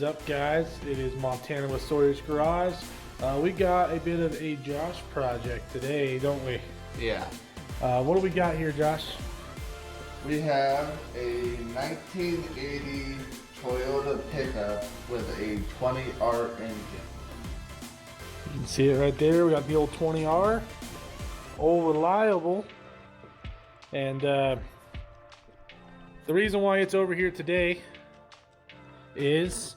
is up, guys? It is Montana with Sawyer's Garage. We got a bit of a Josh project today, don't we? Yeah. What do we got here, Josh? We have a 1980 Toyota pickup with a 20R engine. You can see it right there. We got the old 20R. Old reliable. And the reason why it's over here today is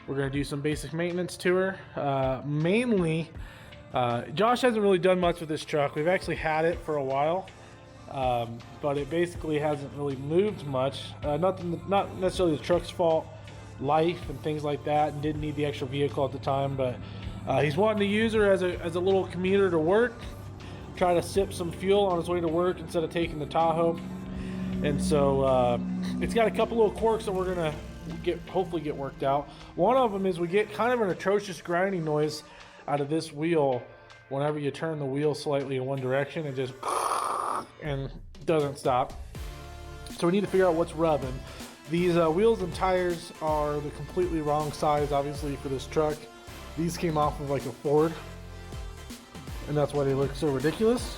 we're going to do some basic maintenance to her. Mainly, Josh hasn't really done much with this truck. We've actually had it for a while, but it basically hasn't really moved much. Not necessarily the truck's fault, life and things like that, and didn't need the extra vehicle at the time, but he's wanting to use her as a little commuter to work, try to sip some fuel on his way to work instead of taking the Tahoe. And so it's got a couple little quirks that we're going to hopefully get worked out. One of them is we get kind of an atrocious grinding noise out of this wheel whenever you turn the wheel slightly in one direction. It just and doesn't stop. So we need to figure out what's rubbing. These wheels and tires are the completely wrong size, obviously, for this truck. These came off of like a Ford, and that's why they look so ridiculous.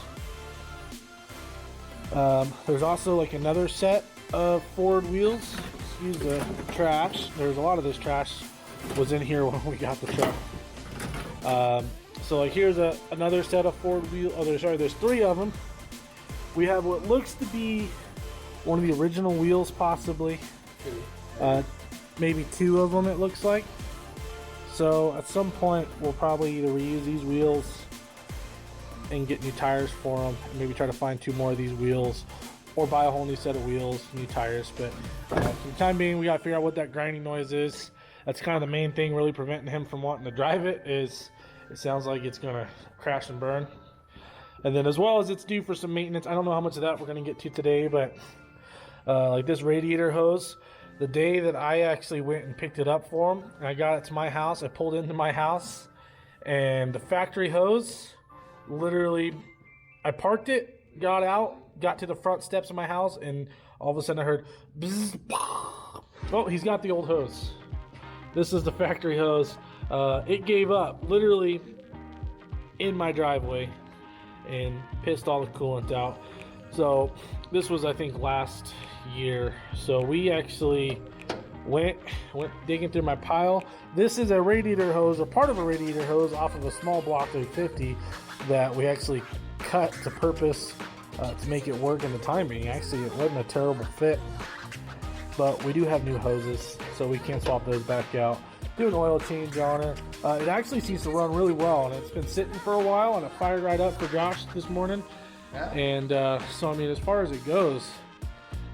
There's also like another set of Ford wheels. Excuse the trash. There's a lot of this trash was in here when we got the truck. So like here's another set of Ford wheel. Oh, there's three of them. We have what looks to be one of the original wheels, possibly. Maybe two of them, it looks like. So at some point we'll probably either reuse these wheels and get new tires for them, and maybe try to find two more of these wheels, or buy a whole new set of wheels, new tires. But for the time being, we got to figure out what that grinding noise is. That's kind of the main thing really preventing him from wanting to drive it. Is it sounds like it's gonna crash and burn. And then as well as it's due for some maintenance. I don't know how much of that we're gonna get to today, but like this radiator hose, the day that I actually went and picked it up for him and I got it to my house, I pulled into my house, and the factory hose, literally, I parked it, got out, got to the front steps of my house, and all of a sudden I heard bzz, oh, he's got the old hose. This is the factory hose. It gave up literally in my driveway and pissed all the coolant out. So this was, I think, last year. So we actually went digging through my pile. This is a radiator hose, or part of a radiator hose off of a small block 350 that we actually cut to purpose to make it work in the timing. Actually, it wasn't a terrible fit, but we do have new hoses, so we can swap those back out. Do an oil change on it. It actually seems to run really well, and it's been sitting for a while, and it fired right up for Josh this morning. Yeah. And so I mean, as far as it goes,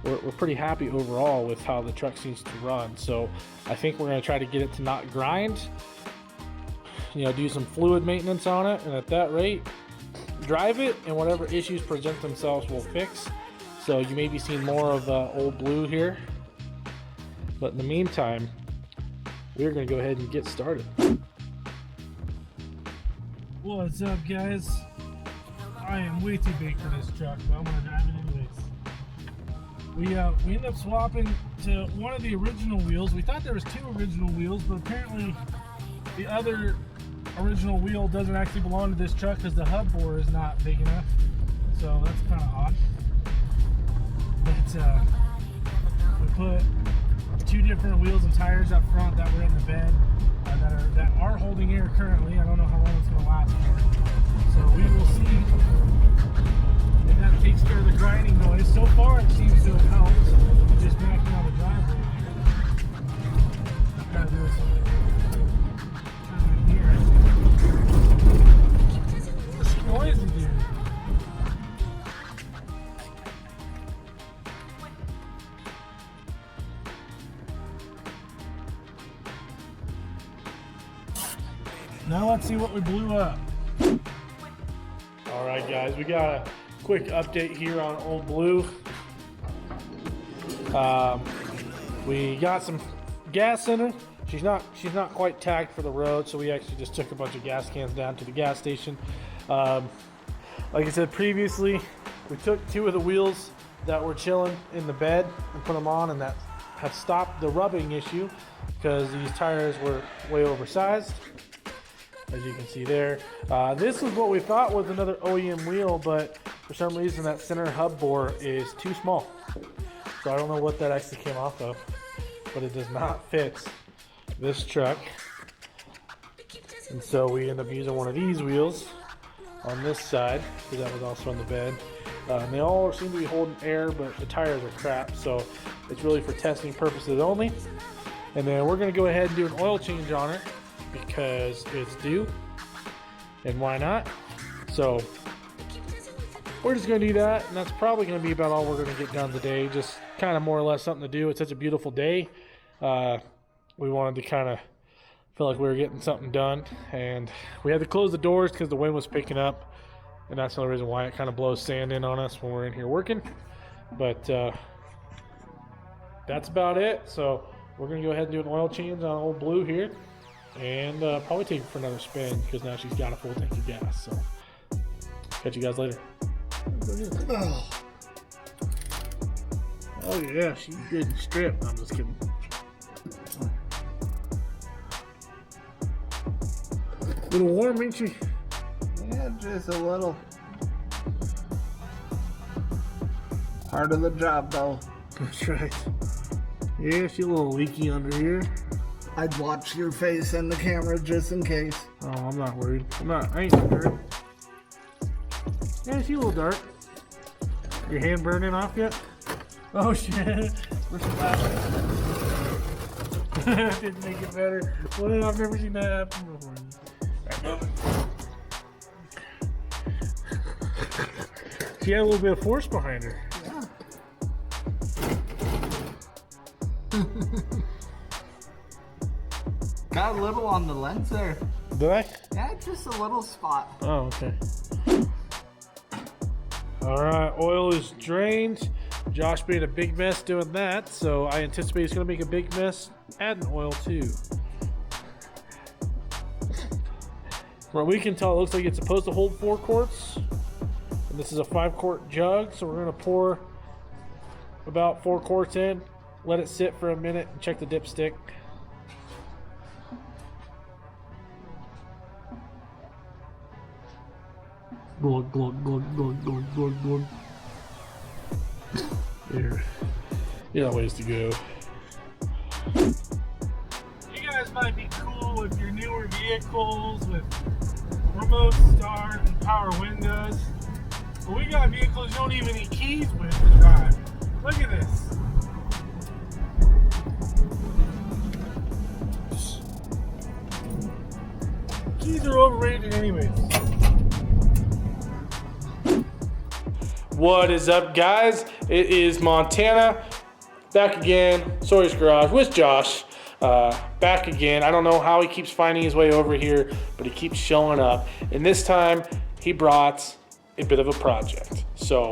we're pretty happy overall with how the truck seems to run. So I think we're going to try to get it to not grind, do some fluid maintenance on it, and at that rate, drive it, and whatever issues present themselves we'll fix. So you may be seeing more of Old Blue here, but in the meantime, we're going to go ahead and get started. What's up, guys? I am way too big for this truck, but I'm going to drive it anyways. We ended up swapping to one of the original wheels. We thought there was two original wheels, but apparently the other original wheel doesn't actually belong to this truck because the hub bore is not big enough. So that's kind of odd. But we put two different wheels and tires up front that were in the bed that are holding air currently. I don't know how long it's going to last for. So we will see if that takes care of the grinding noise. So far it seems to have helped. Just backing out the driveway. Gotta do this. Noisy, dude. Now let's see what we blew up. All right, guys, we got a quick update here on Old Blue. We got some gas in her. She's not quite tagged for the road, so we actually just took a bunch of gas cans down to the gas station. Like I said previously, we took two of the wheels that were chilling in the bed and put them on, and that have stopped the rubbing issue because these tires were way oversized, as you can see there. This is what we thought was another OEM wheel, but for some reason that center hub bore is too small. So I don't know what that actually came off of, but it does not fit this truck. And so we end up using one of these wheels on this side, because that was also on the bed. And they all seem to be holding air, but the tires are crap, so it's really for testing purposes only. And then we're going to go ahead and do an oil change on it because it's due, and why not? So we're just going to do that, and that's probably going to be about all we're going to get done today. Just kind of more or less something to do. It's such a beautiful day. We wanted to kind of feel like we were getting something done, and we had to close the doors because the wind was picking up, and that's the only reason why it kind of blows sand in on us when we're in here working. But that's about it. So we're going to go ahead and do an oil change on old Blue here, and probably take her for another spin because now she's got a full tank of gas. So catch you guys later. Oh yeah, she's good and stripped. I'm just kidding. A little warm, ain't she? Yeah, just a little. Part of the job, though. That's right. Yeah, she's a little leaky under here. I'd watch your face in the camera just in case. Oh, I'm not worried. I ain't worried. Yeah, she's a little dark. Your hand burning off yet? Oh shit. We're splashing. That didn't make it better. Well, I've never seen that happen before. She had a little bit of force behind her. Yeah. Got a little on the lens there. Did I? Yeah, just a little spot. Oh, okay. Alright, oil is drained. Josh made a big mess doing that, so I anticipate he's going to make a big mess adding oil too. From what we can tell, it looks like it's supposed to hold 4 quarts. And this is a 5-quart jug, so we're going to pour about 4 quarts in, let it sit for a minute, and check the dipstick. Glug, glug, glug, glug, glug, glug, glug. There. You got ways to go. You guys might be cool with your newer vehicles with remote start and power windows. But we got vehicles you don't even need keys with to drive. Look at this. Keys are overrated anyways. What is up, guys? It is Montana, back again, Sawyer's Garage with Josh, back again. I don't know how he keeps finding his way over here, but he keeps showing up. And this time, he brought a bit of a project. So,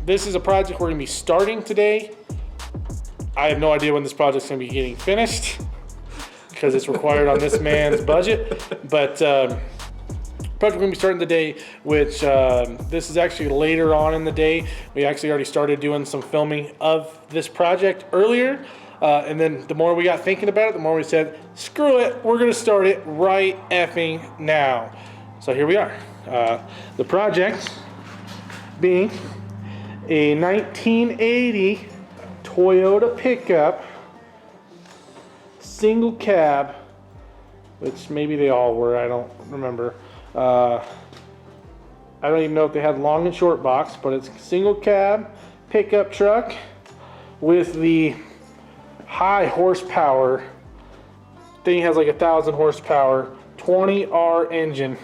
this is a project we're gonna be starting today. I have no idea when this project's gonna be getting finished, because it's required on this man's budget, but project we're going to be starting today, which this is actually later on in the day. We actually already started doing some filming of this project earlier, and then the more we got thinking about it, the more we said, screw it, we're going to start it right effing now. So here we are. The project being a 1980 Toyota pickup, single cab, which maybe they all were, I don't remember. I don't even know if they had long and short box, but it's a single cab pickup truck with the high horsepower. Thing has like 1,000 horsepower, 20R engine,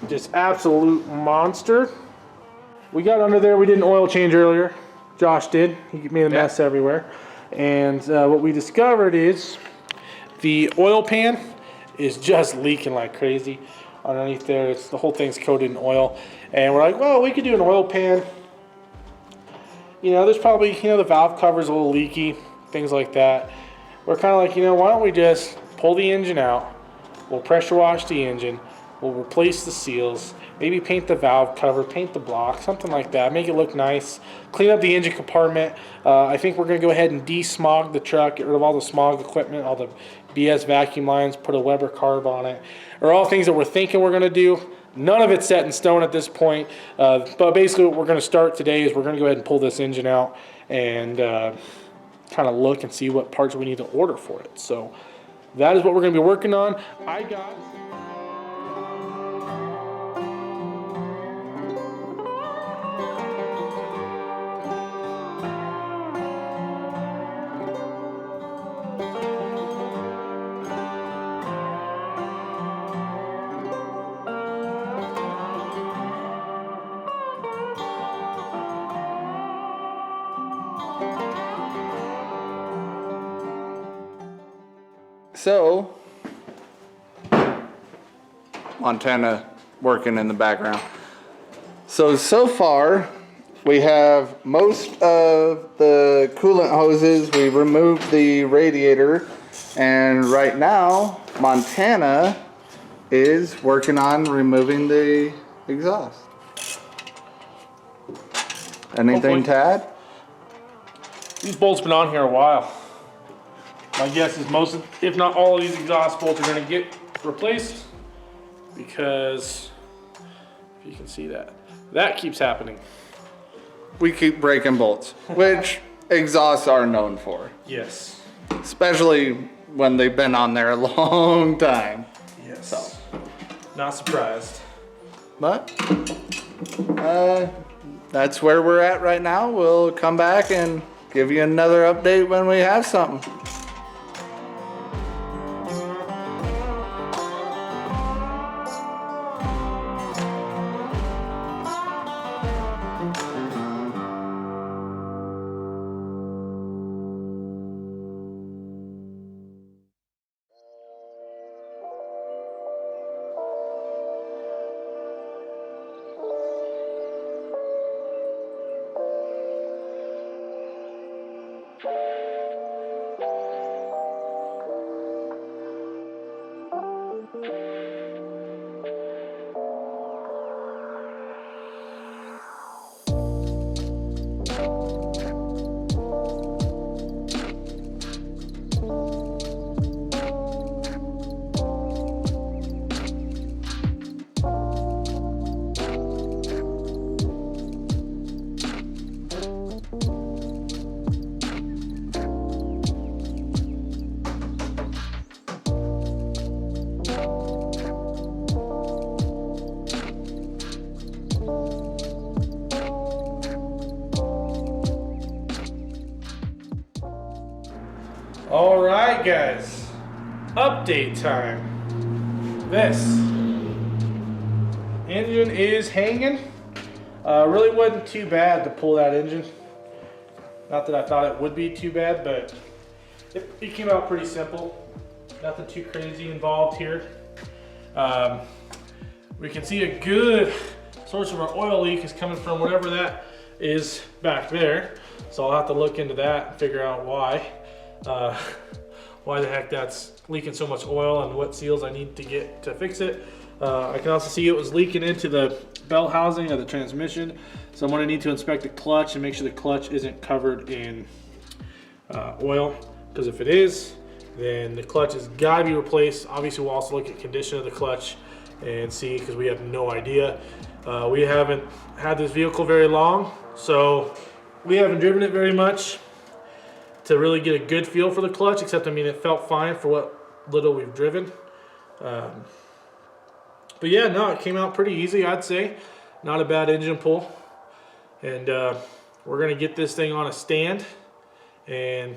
just absolute monster. We got under there. We did an oil change earlier. Josh did. He made a mess everywhere, and what we discovered is the oil pan is just leaking like crazy. Underneath there, the whole thing's coated in oil, and we're like, well, we could do an oil pan. You know, there's probably, the valve cover's a little leaky, things like that. We're kind of like, why don't we just pull the engine out, we'll pressure wash the engine, We'll replace the seals, maybe paint the valve cover, paint the block, something like that. Make it look nice. Clean up the engine compartment. I think we're going to go ahead and de-smog the truck, get rid of all the smog equipment, all the BS vacuum lines, put a Weber carb on it. Are all things that we're thinking we're going to do. None of it's set in stone at this point. But basically what we're going to start today is we're going to go ahead and pull this engine out and kind of look and see what parts we need to order for it. So that is what we're going to be working on. So, Montana working in the background. So far, we have most of the coolant hoses. We removed the radiator, and right now, Montana is working on removing the exhaust. Anything to add? These bolts been on here a while. My guess is most, if not all of these exhaust bolts are going to get replaced because, if you can see that keeps happening. We keep breaking bolts, which exhausts are known for. Yes. Especially when they've been on there a long time. Yes. So. Not surprised. But, that's where we're at right now. We'll come back and give you another update when we have something. All right, guys. Update time. This engine is hanging. Really wasn't too bad to pull that engine. Not that I thought it would be too bad, but it came out pretty simple. Nothing too crazy involved here. We can see a good source of our oil leak is coming from whatever that is back there. So I'll have to look into that and figure out why the heck that's leaking so much oil and what seals I need to get to fix it. I can also see it was leaking into the belt housing of the transmission. So I'm going to need to inspect the clutch and make sure the clutch isn't covered in oil, because if it is, then the clutch has got to be replaced. Obviously we'll also look at condition of the clutch and see, because we have no idea. We haven't had this vehicle very long, so we haven't driven it very much to really get a good feel for the clutch, except, I mean, it felt fine for what little we've driven. But yeah, no, it came out pretty easy, I'd say. Not a bad engine pull. And we're gonna get this thing on a stand and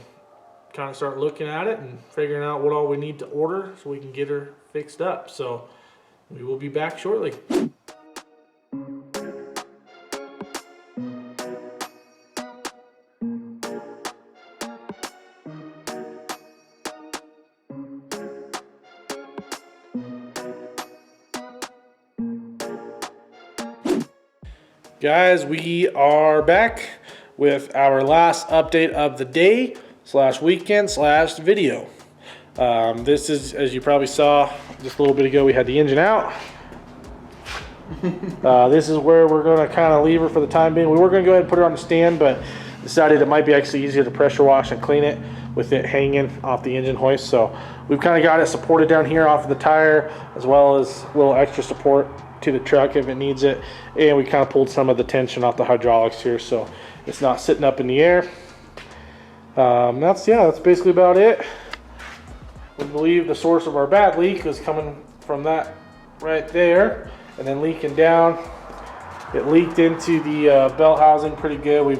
kind of start looking at it and figuring out what all we need to order so we can get her fixed up. So we will be back shortly. Guys, we are back with our last update of the day / weekend / video. This is, as you probably saw just a little bit ago, we had the engine out. This is where we're going to kind of leave her for the time being. We were going to go ahead and put her on the stand, but decided it might be actually easier to pressure wash and clean it with it hanging off the engine hoist. So we've kind of got it supported down here off of the tire, as well as a little extra support to the truck if it needs it. And we kind of pulled some of the tension off the hydraulics here, so it's not sitting up in the air. That's basically about it. We believe the source of our bad leak is coming from that right there, and then leaking down. It leaked into the belt housing pretty good.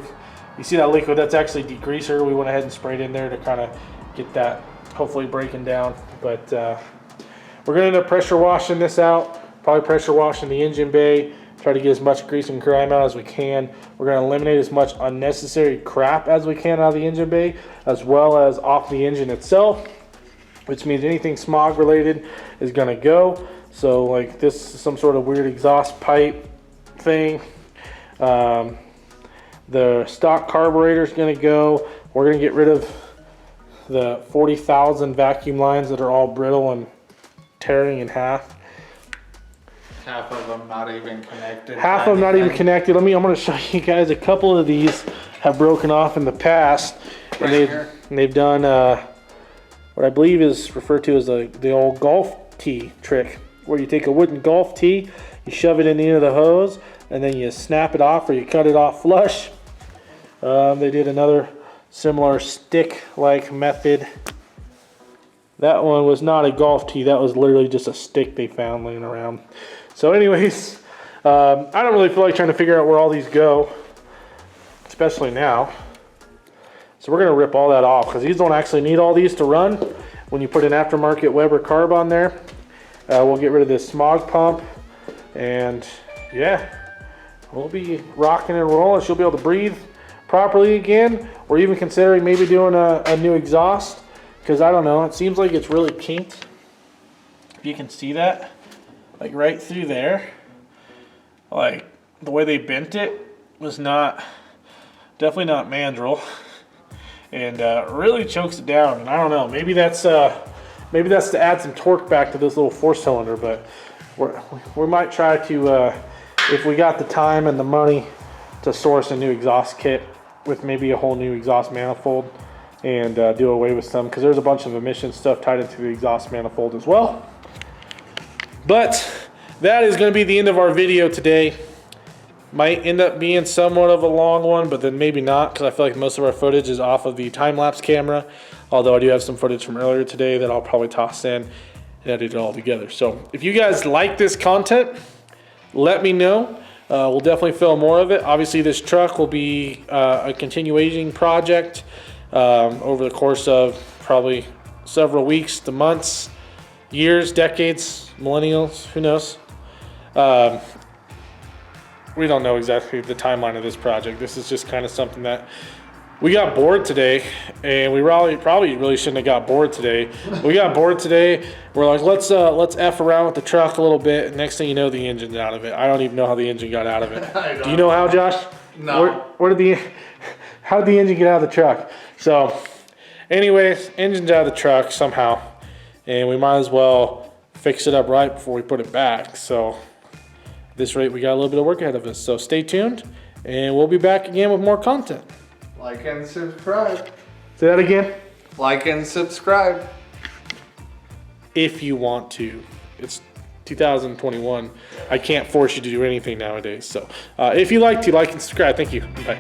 You see that liquid? That's actually degreaser. We went ahead and sprayed in there to kind of get that hopefully breaking down. But we're gonna end up pressure washing this out. Probably pressure washing the engine bay. Try to get as much grease and grime out as we can. We're going to eliminate as much unnecessary crap as we can out of the engine bay, as well as off the engine itself, which means anything smog related is going to go. So like this is some sort of weird exhaust pipe thing. The stock carburetor is going to go. We're going to get rid of the 40,000 vacuum lines that are all brittle and tearing in half. Half of them not even connected. Half of them not even connected. I'm going to show you guys a couple of these have broken off in the past, and they've done what I believe is referred to as the old golf tee trick, where you take a wooden golf tee, you shove it in the end of the hose, and then you snap it off or you cut it off flush. They did another similar stick-like method. That one was not a golf tee. That was literally just a stick they found laying around. So anyways, I don't really feel like trying to figure out where all these go, especially now. So we're going to rip all that off because these don't actually need all these to run. When you put an aftermarket Weber carb on there, we'll get rid of this smog pump. And yeah, we'll be rocking and rolling. She'll be able to breathe properly again. We're even considering maybe doing a new exhaust, because I don't know, it seems like it's really kinked. If you can see that, like right through there, like the way they bent it was definitely not mandrel, and really chokes it down. And I don't know, maybe that's to add some torque back to this little 4-cylinder, but we might try to, if we got the time and the money, to source a new exhaust kit with maybe a whole new exhaust manifold, and do away with some, because there's a bunch of emission stuff tied into the exhaust manifold as well. But that is going to be the end of our video today. Might end up being somewhat of a long one, but then maybe not, because I feel like most of our footage is off of the time-lapse camera, although I do have some footage from earlier today that I'll probably toss in and edit it all together. So if you guys like this content, let me know. We'll definitely film more of it. Obviously this truck will be a continuation project over the course of probably several weeks to months, years, decades, millennials, who knows. We don't know exactly the timeline of this project. This is just kind of something that we got bored today, and we probably really shouldn't have got bored today. We got bored today. We're like, let's F around with the truck a little bit. And next thing you know, the engine's out of it. I don't even know how the engine got out of it. Do you know how, Josh? No. How did the engine get out of the truck? So anyways, engine's out of the truck somehow, and we might as well fix it up right before we put it back. So at this rate, we got a little bit of work ahead of us. So stay tuned, and we'll be back again with more content. Like and subscribe. Say that again. Like and subscribe. If you want to. It's 2021. I can't force you to do anything nowadays. So if you like to, like and subscribe. Thank you. Bye.